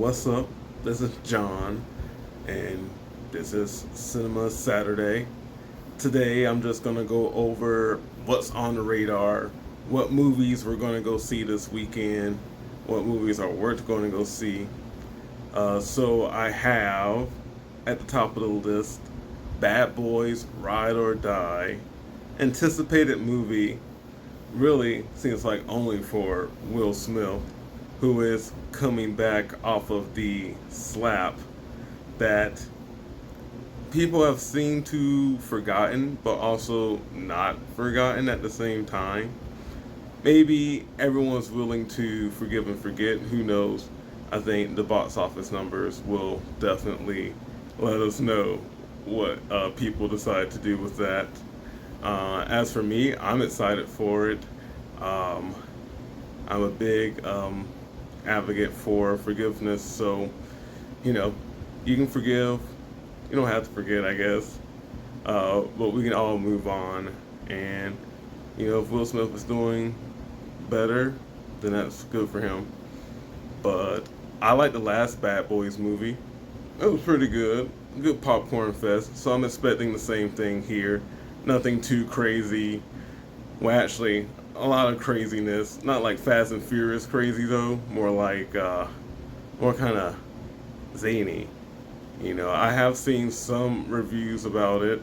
What's up? This is John, and this is Cinema Saturday. Today, I'm just gonna go over what's on the radar, what movies we're gonna go see this weekend, what movies are worth going to go see. So, I have at the top of the list Bad Boys Ride or Die. Anticipated movie really seems like only for Will Smith, who is coming back off of the slap that people have seemed to forgotten, but also not forgotten at the same time. Maybe everyone's willing to forgive and forget. Who knows? I think the box office numbers will definitely let us know what people decide to do with that. As for me, I'm excited for it. Um, I'm a big advocate for forgiveness, so you know, you can forgive. You don't have to forget, I guess. But we can all move on. And if Will Smith is doing better, then that's good for him. But I like the last Bad Boys movie. It was pretty good. Good popcorn fest. So I'm expecting the same thing here. Nothing too crazy. Well, actually, a lot of craziness. Not like Fast and Furious crazy though. More like, more kind of zany. I have seen some reviews about it,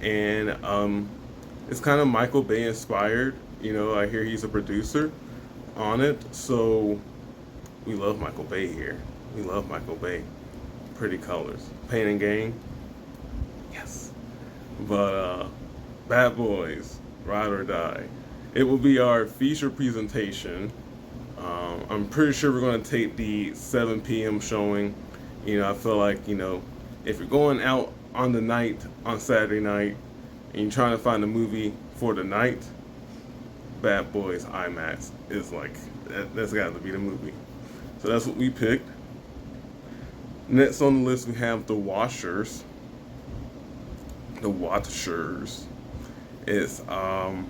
and it's kind of Michael Bay inspired. I hear he's a producer on it, so we love Michael Bay here. We love Michael Bay. Pretty colors. Pain and Gain. Yes. But Bad Boys, Ride or Die. It will be our feature presentation. I'm pretty sure we're going to take the 7 p.m. showing. I feel like, if you're going out on the night, on Saturday night, and you're trying to find a movie for the night, Bad Boys IMAX is like, that's got to be the movie. So that's what we picked. Next on the list, we have The Watchers. The Watchers. It's, M.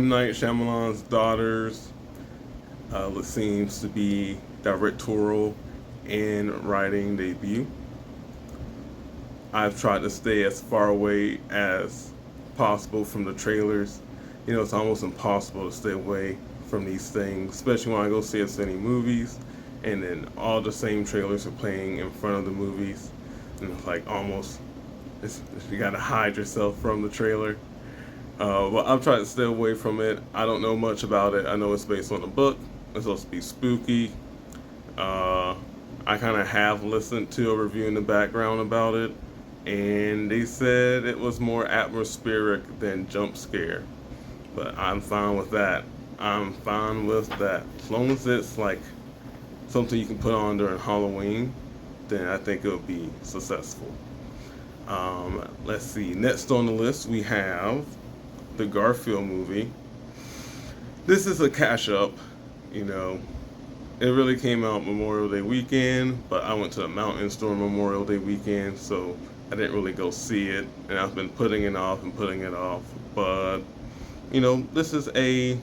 Night Shyamalan's daughters. Seems to be directorial and writing debut. I've tried to stay as far away as possible from the trailers. It's almost impossible to stay away from these things, especially when I go see any movies, and then all the same trailers are playing in front of the movies, and it's like you gotta hide yourself from the trailer. But I've tried to stay away from it. I don't know much about it. I know it's based on a book. It's supposed to be spooky. I kind of have listened to a review in the background about it, and they said it was more atmospheric than jump scare. But I'm fine with that. I'm fine with that. As long as it's like something you can put on during Halloween, then I think it'll be successful. Let's see. Next on the list, we have the Garfield movie. This is a cash up, It really came out Memorial Day weekend, but I went to the Mountain Store Memorial Day weekend, so I didn't really go see it, and I've been putting it off and putting it off. But, this is a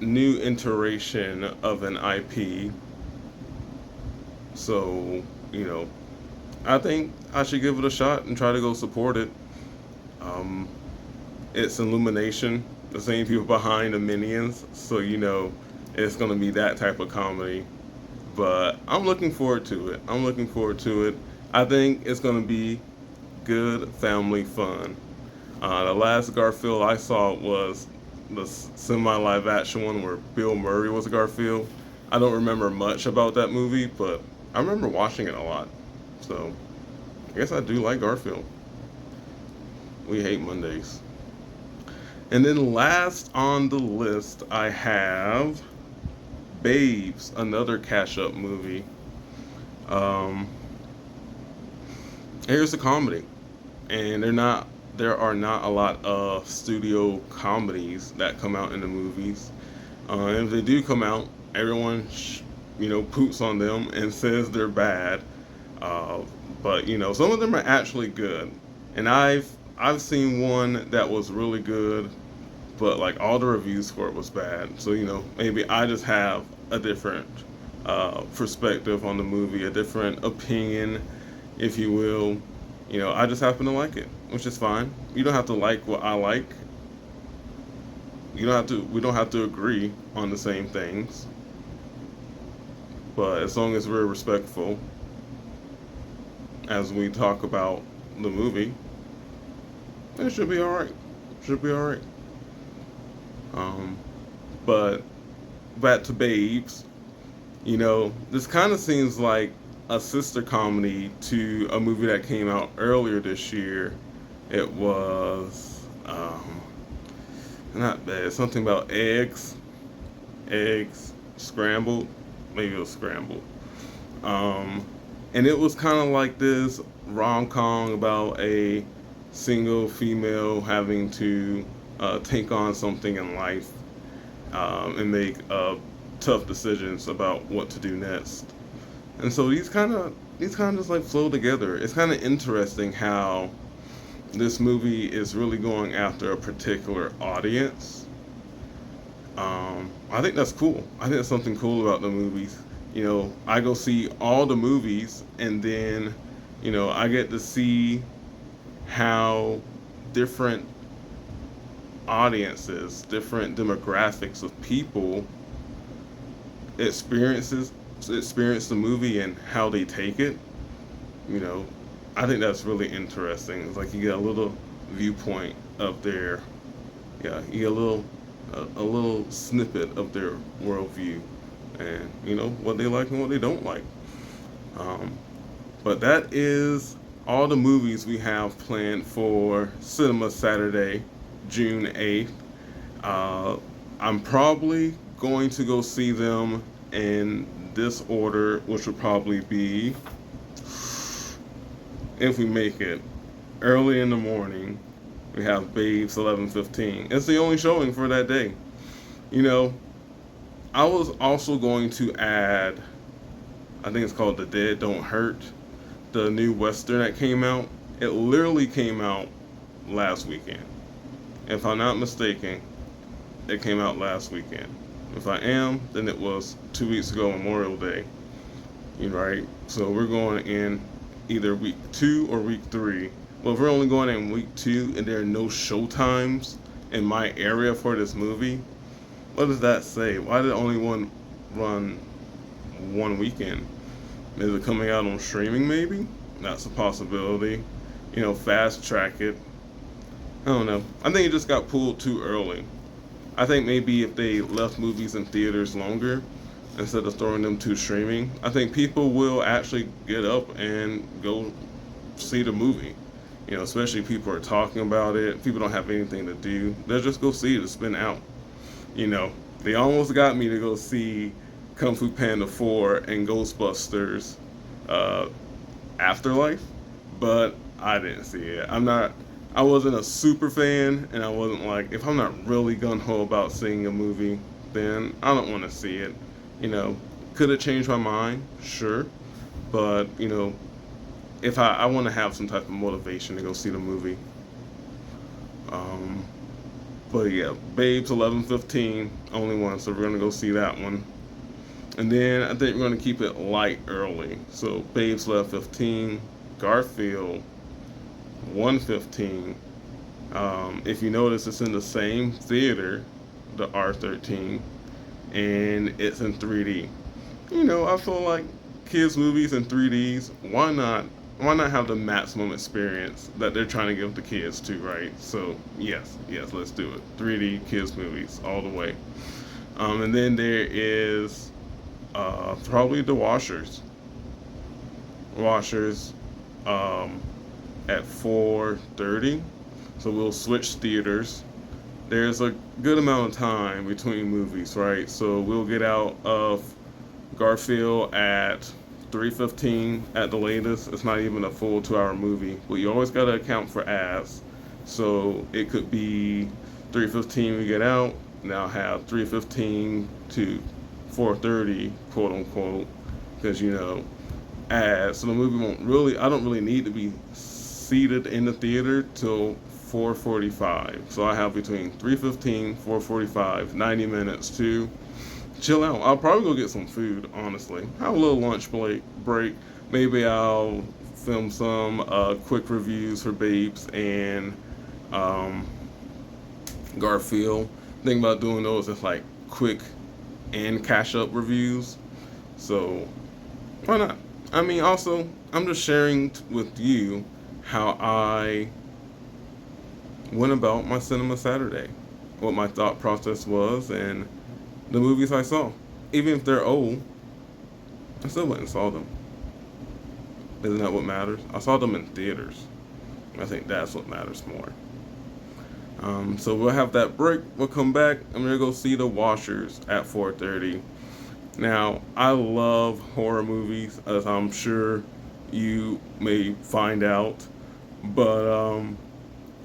new iteration of an IP, so, I think I should give it a shot and try to go support it. It's Illumination, the same people behind the Minions, so it's going to be that type of comedy. But I'm looking forward to it. I think it's going to be good family fun. The last Garfield I saw was the semi-live action one where Bill Murray was Garfield. I don't remember much about that movie, but I remember watching it a lot. So I guess I do like Garfield. We hate Mondays. And then last on the list, I have Babes, another cash-up movie. Here's a comedy, and there are not a lot of studio comedies that come out in the movies. And if they do come out, everyone poops on them and says they're bad. But some of them are actually good, and I've seen one that was really good, but like all the reviews for it was bad. So maybe I just have a different perspective on the movie, a different opinion, if you will. I just happen to like it, which is fine. You don't have to like what I like. You don't have to. We don't have to agree on the same things, but as long as we're respectful as we talk about the movie, it should be all right. Should be all right. Um, but back to Babes. This kind of seems like a sister comedy to a movie that came out earlier this year. It was not bad. Something about eggs scrambled. Maybe it was scrambled. Um, and it was kind of like this rom-com about a single female having to take on something in life, and make tough decisions about what to do next. And so these kind of just like flow together. It's kind of interesting how this movie is really going after a particular audience. I think that's cool. I think that's something cool about the movies. I go see all the movies, and then, I get to see how different audiences, different demographics of people experiences experience the movie and how they take it. You know, I think that's really interesting. It's like you get a little viewpoint of their, yeah, you get a little snippet of their worldview, and what they like and what they don't like. Um, but that is all the movies we have planned for Cinema Saturday, June 8th. Uh, I'm probably going to go see them in this order, which would probably be, if we make it, early in the morning. We have Babes 11:15. It's the only showing for that day. You know, I was also going to add, I think it's called The Dead Don't Hurt, the new Western that came out. It literally came out last weekend. If I'm not mistaken, it came out last weekend. If I am, then it was 2 weeks ago, Memorial Day. Right? So we're going in either week 2 or week 3. Well, if we're only going in week 2 and there are no show times in my area for this movie, what does that say? Why did only one run one weekend? Is it coming out on streaming maybe? That's a possibility. Fast track it. I don't know. I think it just got pulled too early. I think maybe if they left movies in theaters longer instead of throwing them to streaming, I think people will actually get up and go see the movie. Especially people are talking about it. People don't have anything to do. They'll just go see it. It's been out. They almost got me to go see Kung Fu Panda 4 and Ghostbusters Afterlife, but I didn't see it. I wasn't a super fan, and I wasn't like, if I'm not really gung-ho about seeing a movie, then I don't want to see it. Could it change my mind? Sure. But, if I want to have some type of motivation to go see the movie. But yeah, Babes 11:15, only one, so we're going to go see that one. And then I think we're going to keep it light early. So Babes 11:15, Garfield 1:15. If you notice, it's in the same theater, the R13, and it's in 3D. I feel like kids' movies in 3Ds, why not? Why not have the maximum experience that they're trying to give the kids too, right? So yes, let's do it. 3D kids movies all the way. And then there is probably the Washers. Washers at 4:30. So we'll switch theaters. There's a good amount of time between movies, right? So we'll get out of Garfield at 3:15 at the latest. It's not even a full 2-hour movie, but you always got to account for ads. So it could be 3:15 we get out. Now have 3:15 to 4:30, quote unquote, because ads. So the movie won't really. I don't really need to be seated in the theater till 4:45. So I have between 3:15, 4:45, 90 minutes to chill out. I'll probably go get some food, honestly. Have a little lunch break. Maybe I'll film some quick reviews for Babes and um, Garfield. Think about doing those as like quick and cash up reviews. So why not? I mean, also, I'm just sharing with you how I went about my cinema Saturday, what my thought process was, and the movies I saw. Even if they're old, I still went and saw them. Isn't that what matters? I saw them in theaters. I think that's what matters more. So we'll have that break. We'll come back. I'm gonna go see The Washers at 4:30. Now, I love horror movies, as I'm sure you may find out, but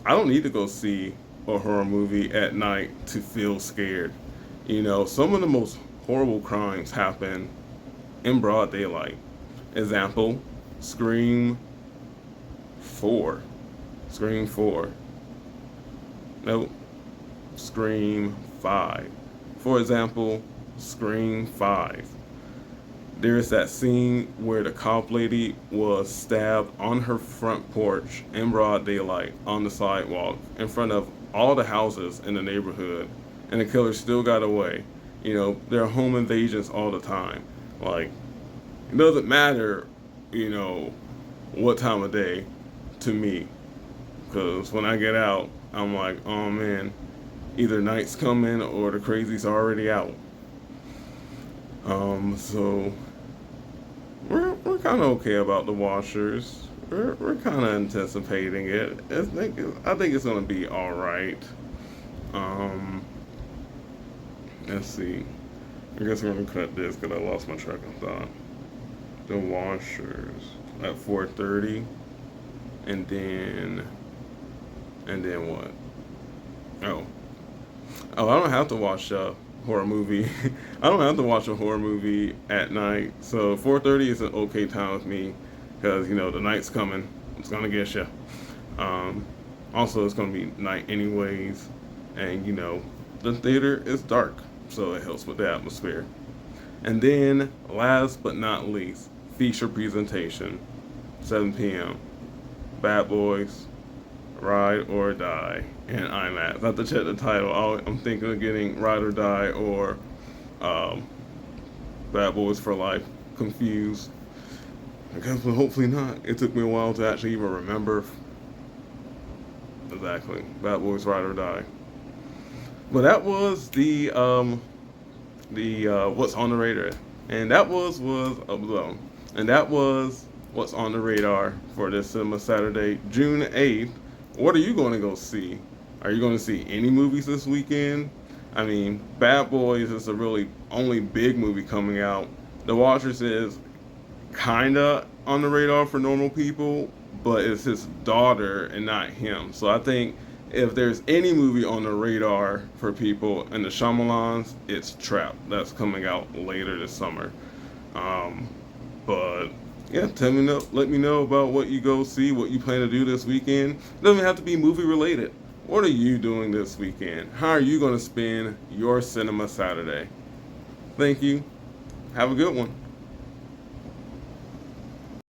I don't need to go see a horror movie at night to feel scared. You know, some of the most horrible crimes happen in broad daylight. Example, Scream 4. Scream 4. Nope. Scream 5. For example, Scream 5. There's that scene where the cop lady was stabbed on her front porch in broad daylight on the sidewalk in front of all the houses in the neighborhood, and the killer still got away. You know, there are home invasions all the time. Like, it doesn't matter, you know, what time of day to me, because when I get out, I'm like, oh man, either night's coming or the crazies are already out. So we're kind of okay about The Washers. We're kind of anticipating it. I think it's gonna be all right. Let's see. I guess we're gonna cut this because I lost my track of thought. The Washers at 4:30, and then what? Oh, I don't have to watch a horror movie. I don't have to watch a horror movie at night. So 4:30 is an okay time with me because you know the night's coming. It's gonna get you. Also, it's gonna be night anyways, and you know the theater is dark, so it helps with the atmosphere. And then, last but not least, feature presentation, 7 p.m. Bad Boys, Ride or Die in IMAX. I have to check the title. I'm thinking of getting Ride or Die or Bad Boys for Life confused. I guess, but hopefully not. It took me a while to actually even remember exactly Bad Boys Ride or Die. But that was the what's on the radar, and that was and that was what's on the radar for this Cinema Saturday, June 8th. What are you going to go see? Are you going to see any movies this weekend? I mean, Bad Boys is the really only big movie coming out. The Watchers is kinda on the radar for normal people, but it's his daughter and not him. So I think if there's any movie on the radar for people in the Shyamalans, it's Trap. That's coming out later this summer. But yeah, let me know about what you go see, what you plan to do this weekend. It doesn't have to be movie related. What are you doing this weekend? How are you going to spend your Cinema Saturday? Thank you. Have a good one.